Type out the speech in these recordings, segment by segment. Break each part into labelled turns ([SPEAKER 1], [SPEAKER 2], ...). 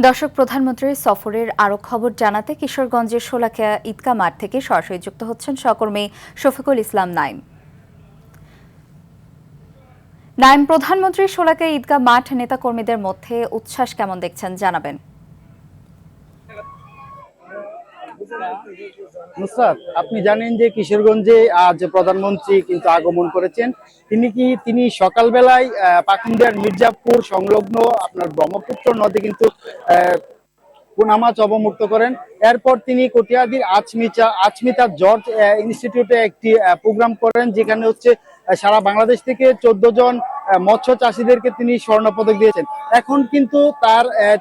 [SPEAKER 1] দর্শক, প্রধানমন্ত্রীর সফরের আরও খবর জানাতে কিশোরগঞ্জের শোলাকিয়া ঈদগাহ মাঠ থেকে সরাসরি যুক্ত হচ্ছেন সহকর্মী শফিকুল ইসলাম নাইম। নাইম, প্রধানমন্ত্রীর শোলাকিয়া ঈদগাহ মাঠ নেতাকর্মীদের মধ্যে উচ্ছ্বাস কেমন দেখছেন জানাবেন।
[SPEAKER 2] নুসরাত, আপনি জানেন যে কিশোরগঞ্জে আজ প্রধানমন্ত্রী কিন্তু আগমন করেছেন। তিনি সকালবেলায় পাকুন্দিয়ার মির্জাপুর সংলগ্ন আপনার ব্রহ্মপুত্র নদী কিন্তু পোনা মাছ অবমুক্ত করেন। এরপর তিনি কটিয়াদীর আচমিতা জর্জ ইনস্টিটিউটে একটি প্রোগ্রাম করেন, যেখানে হচ্ছে সারা বাংলাদেশ থেকে 14 জন মৎস্য চাষীদেরকে তিনি স্বর্ণপদক দিয়েছেন। এখন কিন্তু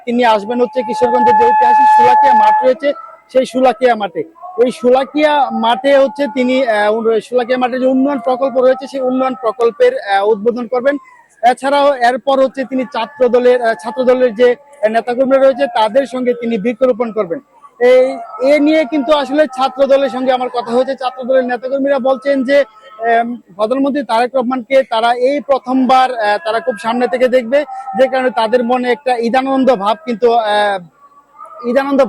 [SPEAKER 2] তিনি আসবেন হচ্ছে কিশোরগঞ্জের যে ঐতিহাসিক শোলাকিয়া মাঠ রয়েছে, সেই শোলাকিয়া মাঠে। এই শোলাকিয়া মাঠে হচ্ছে তিনি শোলাকিয়া মাঠে যে উন্নয়ন প্রকল্প রয়েছে, সেই উন্নয়ন প্রকল্পের উদ্বোধন করবেন। এছাড়াও এরপর হচ্ছে তিনি ছাত্র দলের যে নেতাকর্মীরা রয়েছে তাদের সঙ্গে তিনি বৃক্ষরোপণ করবেন। এ নিয়ে কিন্তু আসলে ছাত্র দলের সঙ্গে আমার কথা হয়েছে। ছাত্র দলের নেতাকর্মীরা বলছেন যে প্রধানমন্ত্রী তারেক রহমানকে তারা এই প্রথমবার তারা খুব সামনে থেকে দেখবে, যে কারণে তাদের মনে একটা ঈদানন্দ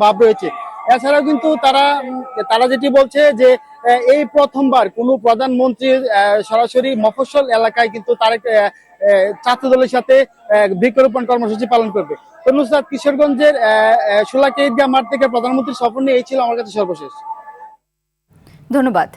[SPEAKER 2] ভাব রয়েছে। এছাড়াও কিন্তু তারা যেটি বলছে যে এই প্রথমবার কোনো প্রধানমন্ত্রী সরাসরি মফস্বল এলাকায় কিন্তু ছাত্র দলের সাথে বৃক্ষরোপণ কর্মসূচি পালন করবে। তো নুসরাত, কিশোরগঞ্জের শোলাকিয়া ঈদগাহ মাঠ থেকে প্রধানমন্ত্রীর সফর নিয়ে এই ছিল আমার কাছে সর্বশেষ।
[SPEAKER 1] ধন্যবাদ।